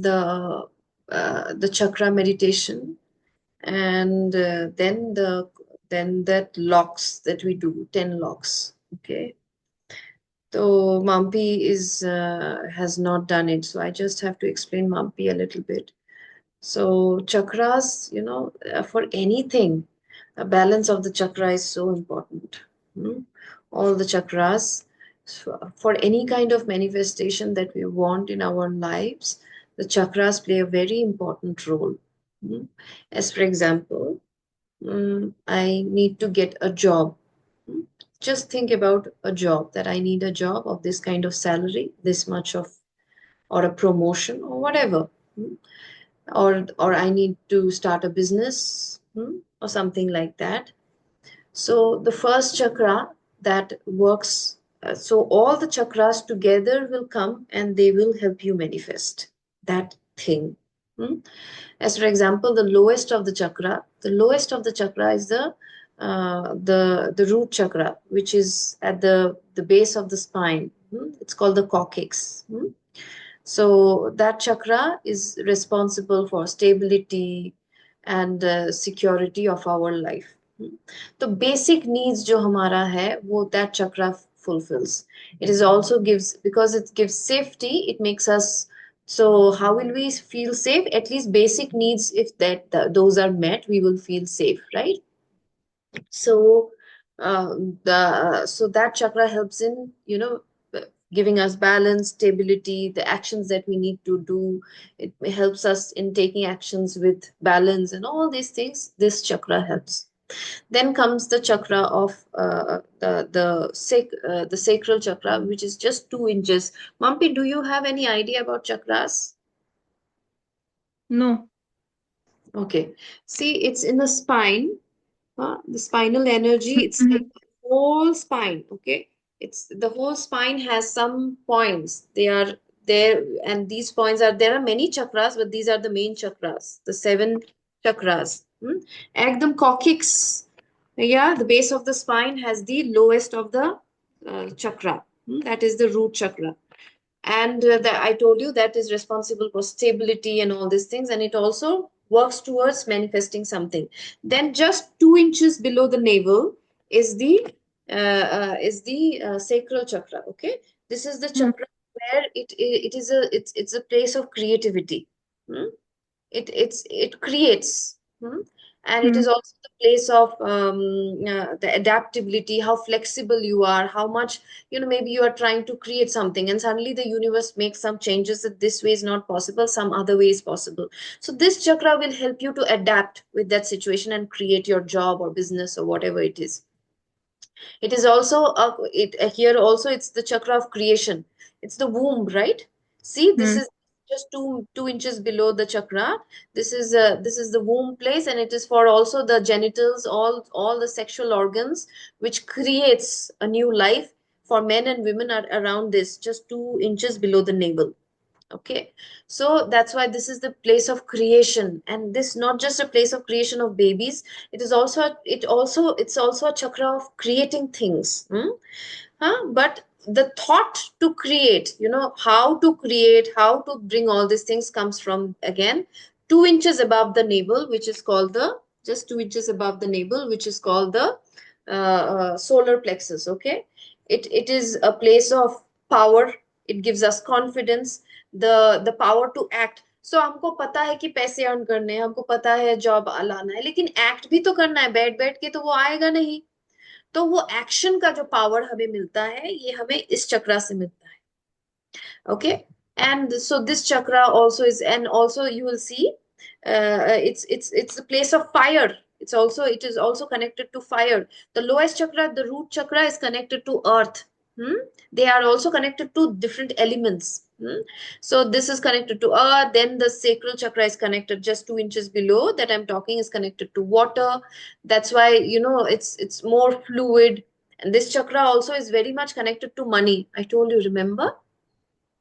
the chakra meditation, and then that locks that we do, 10 locks. Okay. So Mampi has not done it, so I just have to explain Mampi a little bit. So chakras, for anything, a balance of the chakra is so important. Hmm? All the chakras, for any kind of manifestation that we want in our lives, the chakras play a very important role. Hmm? As for example, I need to get a job. Hmm? Just think about a job, that I need a job of this kind of salary, this much of, or a promotion or whatever. Hmm? Or I need to start a business, or something like that. So the first chakra that works, so all the chakras together will come and they will help you manifest that thing. Hmm? As for example, the lowest of the chakra is the root chakra, which is at the base of the spine. It's called the coccyx. So that chakra is responsible for stability and security of our life. The basic needs जो हमारा है वो that chakra fulfills. It is also gives, because it gives safety. It makes us, so how will we feel safe? At least basic needs, if those are met, we will feel safe, right? So so that chakra helps in giving us balance, stability, the actions that we need to do. It helps us in taking actions with balance and all these things. This chakra helps. Then comes the chakra of the sacral chakra, which is just 2 inches. Mampi, do you have any idea about chakras? No. Okay. See, it's in the spine. The spinal energy, it's like Mhm. the whole spine. Okay. It's the whole spine has some points. They are there, and these points are, there are many chakras, but these are the main chakras, the 7 chakras. Ekdam coccyx. Yeah, the base of the spine has the lowest of the chakra. That is the root chakra. And I told you that is responsible for stability and all these things, and it also works towards manifesting something. Then just 2 inches below the navel is the sacral chakra. Okay, this is the Mm. chakra where it's a place of creativity. Hmm? It creates. And it is Mm. also the place of the adaptability, how flexible you are, how much, maybe you are trying to create something and suddenly the universe makes some changes, that this way is not possible, some other way is possible. So this chakra will help you to adapt with that situation and create your job or business or whatever it is. It is also here also it's the chakra of creation. It's the womb, right? See, this Mm. is just 2 inches below the chakra. This is the womb place, and it is for also the genitals, all the sexual organs, which creates a new life for men and women are around this, just 2 inches below the navel. Okay, so that's why this is the place of creation, and this not just a place of creation of babies. It's also a chakra of creating things. But the thought to create, how to create, how to bring all these things comes from, again, 2 inches above the navel, which is called the just 2 inches above the navel, which is called the solar plexus. Okay, it is a place of power. It gives us confidence, the power to act. So हमको पता है कि पैसे earn करने हैं, हमको पता है जॉब लाना है, लेकिन एक्ट भी तो करना है, बैठ बैठ के तो वो आएगा नहीं। तो वो एक्शन का जो पावर हमें मिलता है, ये हमें इस चक्रा से मिलता है। Okay, and so this chakra also is, and also you will see it's a place of fire. It is also connected to fire. The lowest chakra, the root chakra, is connected to earth. They are also connected to different elements. So this is connected to earth. Then the sacral chakra is connected just 2 inches below that I'm talking, is connected to water. That's why it's more fluid. And this chakra also is very much connected to money. I told you, remember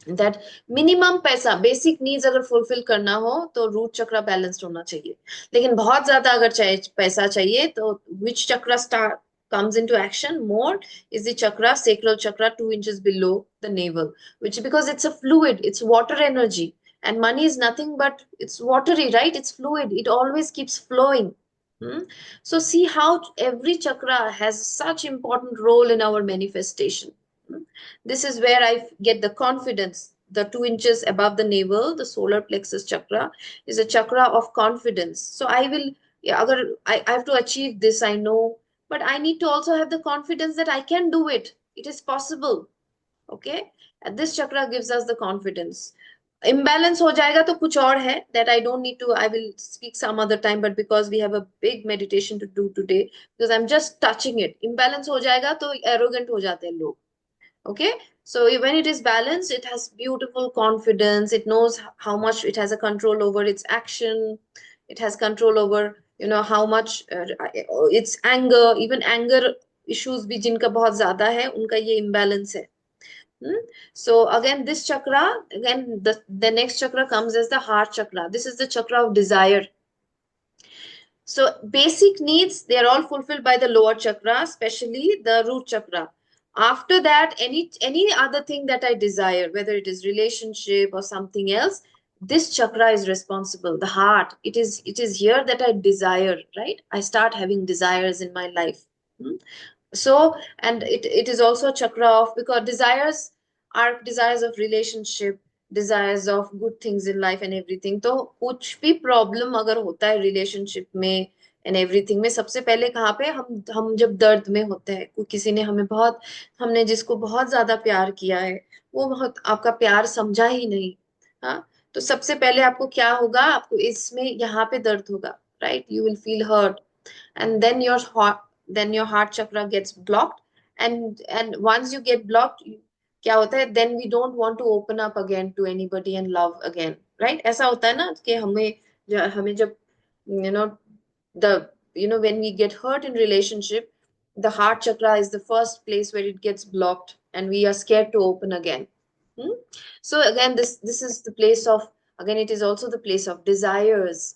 that minimum पैसा, basic needs अगर fulfil करना हो तो root चक्र balanced होना चाहिए। लेकिन बहुत ज्यादा अगर पैसा चाहिए तो विच चक्र start comes into action more is the chakra, sacral chakra, 2 inches below the navel, which, because it's a fluid, it's water energy. And money is nothing but it's watery, right? It's fluid. It always keeps flowing. Hmm? So see how every chakra has such important role in our manifestation. Hmm? This is where I get the confidence. The 2 inches above the navel, the solar plexus chakra, is a chakra of confidence. So I will, yeah, I have to achieve this, I know, but I need to also have the confidence that I can do it. It is possible. Okay, and this chakra gives us the confidence. Imbalance हो जाएगा तो कुछ और है that I don't need to, I will speak some other time, but because we have a big meditation to do today, because I'm just touching it. Imbalance हो जाएगा तो arrogant हो जाते हैं लोग. Okay, so when it is balanced, it has beautiful confidence. It knows how much it has a control over its action. It has control over, how much its anger, even anger issues भी जिनका बहुत ज्यादा है उनका ये imbalance है. Hmm? So again, this chakra, again, the next chakra comes as the heart chakra. This is the chakra of desire. So basic needs, they are all fulfilled by the lower chakra, especially the root chakra. After that, any other thing that I desire, whether it is relationship or something else, this chakra is responsible. The heart, it is here that I desire, right? I start having desires in my life. Hmm? So, and it is also a chakra of, because desires are desires of relationship, desires of good things in life and everything. तो कुछ भी problem अगर होता है relationship में and everything में, सबसे पहले कहाँ पे हम जब दर्द में होते हैं, कोई किसी ने हमें बहुत, हमने जिसको बहुत ज्यादा प्यार किया है, वो बहुत आपका प्यार समझा ही नहीं. हाँ, तो सबसे पहले आपको क्या होगा, आपको इसमें यहाँ पे दर्द होगा, right? You will feel hurt, and then your heart chakra gets blocked, and once you get blocked, क्या होता है, then we don't want to open up again to anybody and love again, right? ऐसा होता है ना कि हमें जब, you know the when we get hurt in relationship, the heart chakra is the first place where it gets blocked and we are scared to open again. Hmm? So again, this is the place of, again, it is also the place of desires.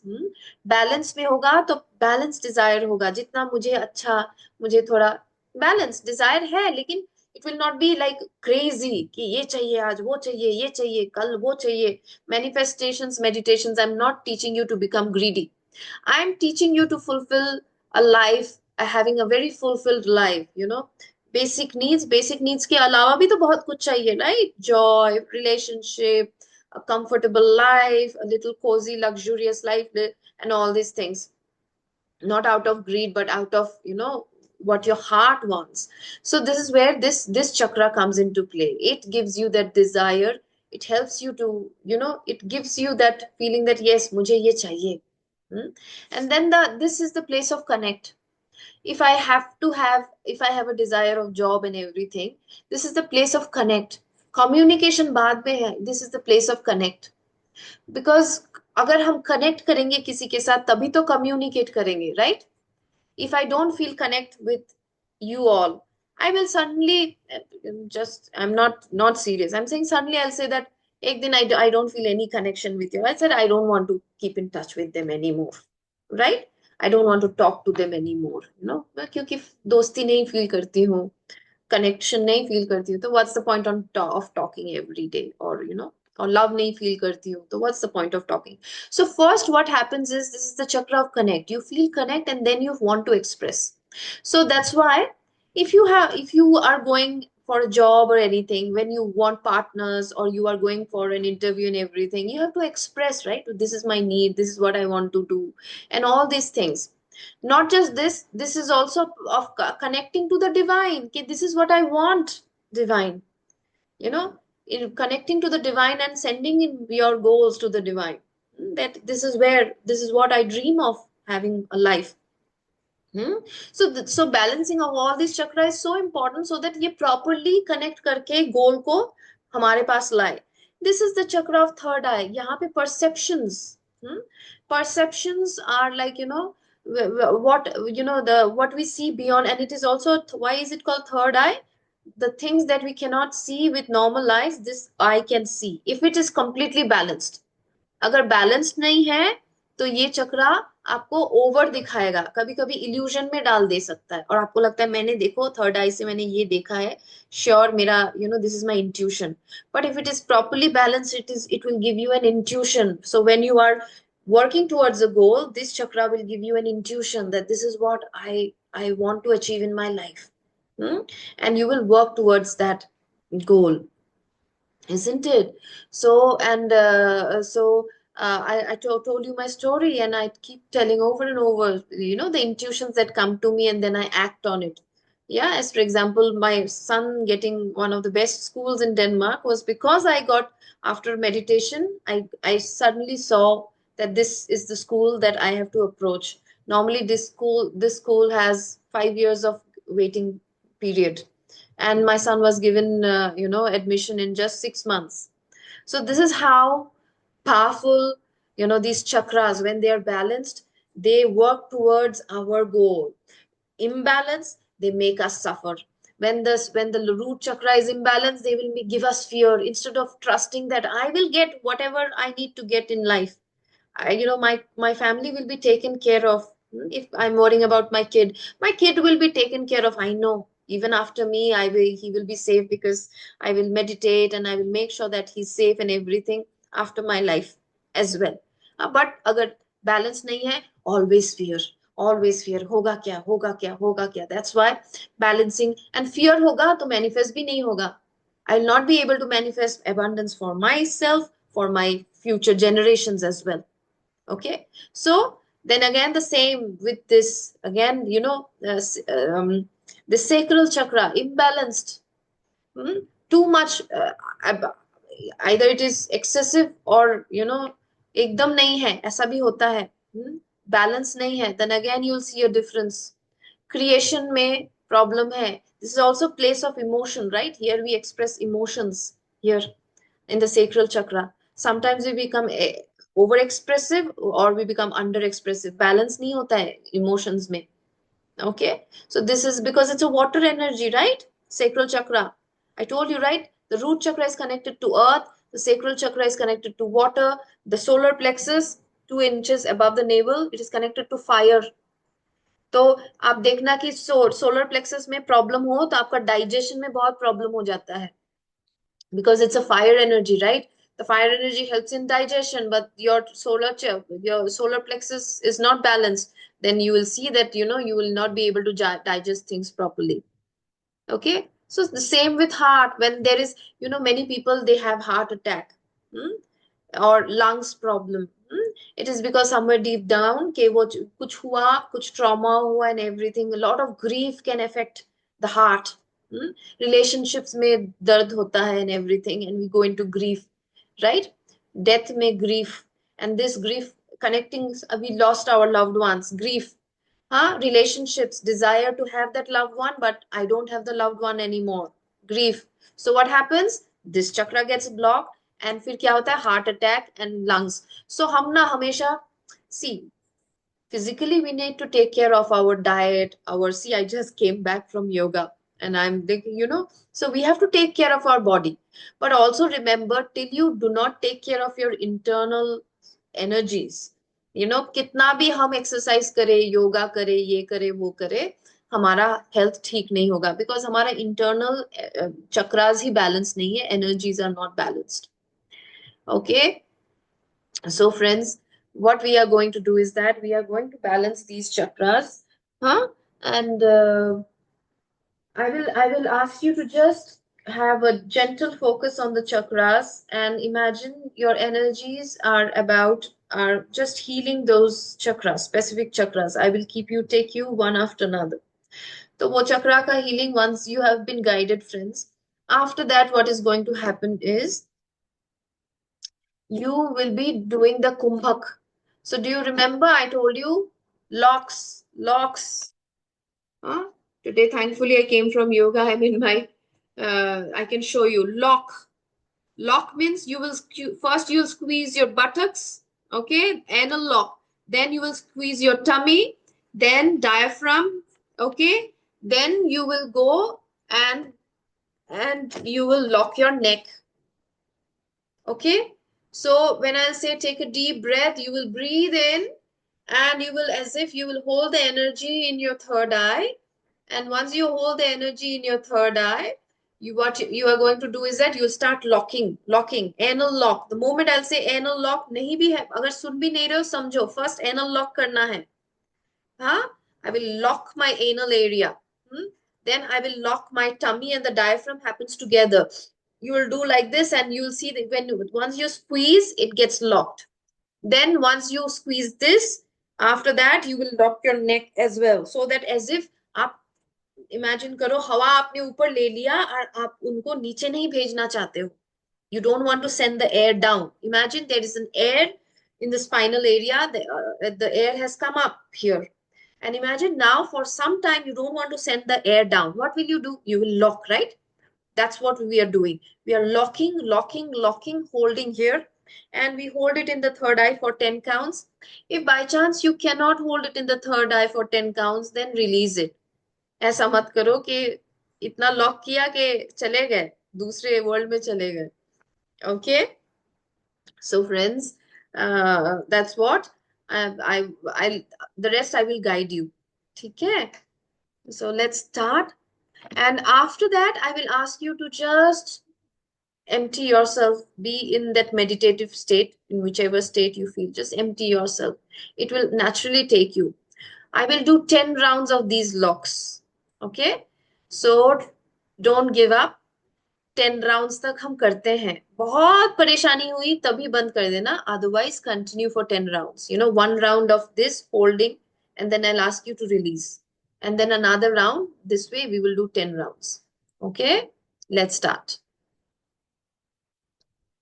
Balance में होगा तो balance Dzire होगा, जितना मुझे अच्छा, मुझे थोड़ा balance Dzire है, लेकिन it will not be like crazy कि ये चाहिए, आज वो चाहिए, ये चाहिए, कल वो चाहिए. Manifestations, meditations, I'm not teaching you to become greedy. I'm teaching you to fulfill a life, having a very fulfilled life. Basic needs के अलावा भी तो बहुत कुछ चाहिए, right? Joy, relationship, a comfortable life, a little cozy, luxurious life, and all these things. Not out of greed, but out of, what your heart wants. So this is where this chakra comes into play. It gives you that desire. It helps you to, it gives you that feeling that yes, मुझे ये चाहिए. Hmm? And then this is the place of connect. If I have a desire of job and everything, this is the place of connect. Communication बाद में है. This is the place of connect. Because अगर हम connect करेंगे किसी के साथ तभी तो communicate करेंगे, right? If I don't feel connect with you all, I will suddenly, I'm not serious. I'm saying suddenly I'll say that एक दिन I don't feel any connection with you. I said I don't want to keep in touch with them anymore, right? I don't want to talk to them anymore, मैं क्योंकि दोस्ती नहीं feel करती हूँ, connection नहीं feel करती हूँ, तो what's the point of talking every day, or or love नहीं feel करती हूँ, तो what's the point of talking? So first what happens is, this is the chakra of connect. You feel connect and then you want to express. So that's why, if you are going for a job or anything, when you want partners or you are going for an interview and everything, you have to express, right? This is my need, this is what I want to do, and all these things. Not just this is also of connecting to the divine. Okay, this is what I want, divine. you know in connecting to the divine and sending in your goals to the divine. That this is what I dream of, having a life. Hmm? So balancing of all these chakra is so important, so that ये properly connect करके goal को हमारे पास लाए. This is the chakra of third eye. यहाँ पे perceptions. Hmm? Perceptions are like, what, the what we see beyond, and it is also, why is it called third eye? The things that we cannot see with normal eyes, this eye can see if it is completely balanced. अगर balanced नहीं है तो ये चक्रा आपको over दिखाएगा, कभी कभी illusion में डाल दे सकता है, और आपको लगता है मैंने देखो थर्ड आई से मैंने ये देखा है, श्योर मेरा this is my intuition. But if it is properly balance, it will give you an intuition. So when you are working towards a goal, this chakra will give you an intuition that this is what I want to achieve in my life. Hmm? And you will work towards that goal, isn't it? So and so told you my story, and I keep telling over and over, the intuitions that come to me, and then I act on it. Yeah, as for example, my son getting one of the best schools in Denmark was because I got, after meditation, I suddenly saw that this is the school that I have to approach. Normally, this school has 5 years of waiting period, and my son was given admission in just 6 months. So this is how powerful, these chakras, when they are balanced, they work towards our goal. Imbalance, they make us suffer. When the root chakra is imbalanced, they will give us fear instead of trusting that I will get whatever I need to get in life. My family will be taken care of. If I'm worrying about my kid will be taken care of. I know even after me, he will be safe, because I will meditate and I will make sure that he's safe and everything after my life as well. But अगर balance नहीं है, always fear, होगा क्या. That's why balancing, and fear होगा तो manifest भी नहीं होगा. I'll not be able to manifest abundance for myself, for my future generations as well. Okay, so then again the same with this again, the sacral chakra imbalanced. Too much, either it is excessive or एकदम नहीं है, ऐसा भी होता है. Balance नहीं है, then again you'll see a difference. Creation में problem है. This is also place of emotion, right? Here we express emotions here in the sacral chakra. Sometimes we become over expressive or we become under expressive. Balance नहीं होता है emotions में. Okay, so this is because it's a water energy, right? Sacral chakra, I told you, right? The root chakra is connected to earth, the sacral chakra is connected to water, the solar plexus 2 inches above the navel, it is connected to fire. तो आप देखना कि solar plexus में problem हो तो आपका digestion में बहुत प्रॉब्लम हो जाता है, because it's a fire energy, right? The fire energy helps in digestion, but your solar plexus is not balanced. Then you will see that you will not be able to digest things properly. Okay, so the same with heart. When there is, many people, they have heart attack, or lungs problem. It is because somewhere deep down के वो कुछ हुआ, कुछ trauma हुआ and everything. A lot of grief can affect the heart. Relationships में दर्द होता है and everything, and we go into grief, right? Death में grief, and this grief connecting, we lost our loved ones, grief. Relationships, desire to have that loved one, but I don't have the loved one anymore, grief. So what happens? This chakra gets blocked, and फिर क्या होता है? Heart attack and lungs. So हम ना हमेशा, see, physically we need to take care of our diet, see, I just came back from yoga, and I'm thinking, so we have to take care of our body. But also remember, till you do not take care of your internal energies, कितना भी हम exercise करें, योगा करें, ये करें, वो करें, हमारा हेल्थ ठीक नहीं होगा, बिकॉज हमारा इंटरनल चक्रास ही बैलेंस नहीं है, energies are not balanced. Okay, so friends, what we are going to do is that we are going to balance these chakras, and I will ask you to just have a gentle focus on the chakras and imagine your energies are just healing those chakras, specific chakras. I will take you one after another. So wo chakra ka healing, once you have been guided, friends, after that what is going to happen is you will be doing the kumbhak. So do you remember I told you locks? Huh? Today, thankfully, I came from yoga. I'm in my, I can show you lock. Lock means first you'll squeeze your buttocks, okay, anal lock. Then you will squeeze your tummy, then diaphragm, okay. Then you will go and you will lock your neck, okay. So when I say take a deep breath, you will breathe in and you will, as if you will hold the energy in your third eye. And once you hold the energy in your third eye, what you are going to do is that you start locking anal lock. The moment I'll say anal lock, नहीं भी है, अगर सुन भी नहीं रहे हो समझो, first anal lock करना है. Huh? I will lock my anal area. Then I will lock my tummy and the diaphragm happens together. You will do like this, and you'll see that once you squeeze, it gets locked. Then once you squeeze this, after that you will lock your neck as well, so that as if आप imagine करो हवा आपने ऊपर ले लिया और आप उनको नीचे नहीं भेजना चाहते हो. You don't want to send the air down. Imagine there is an air in the spinal area. The air has come up here. And imagine now for some time you don't want to send the air down. What will you do? You will lock, right? That's what we are doing. We are locking, holding here. And we hold it in the third eye for 10 counts. If by chance you cannot hold it in the third eye for 10 counts, then release it. ऐसा मत करो कि इतना lock किया कि चले गए, दूसरे वर्ल्ड में चले गए. Okay? So friends, that's what the rest I will guide you. Okay? So let's start. And after that, I will ask you to just empty yourself, be in that meditative state, in whichever state you feel. Just empty yourself. It will naturally take you. I will do 10 rounds of these locks. Okay? So don't give up. 10 rounds तक हम करते हैं. बहुत परेशानी हुई तभी बंद कर देना, otherwise continue for 10 rounds. one round of this holding, and then I'll ask you to release, and then another round. This way we will do 10 rounds. Okay, let's start.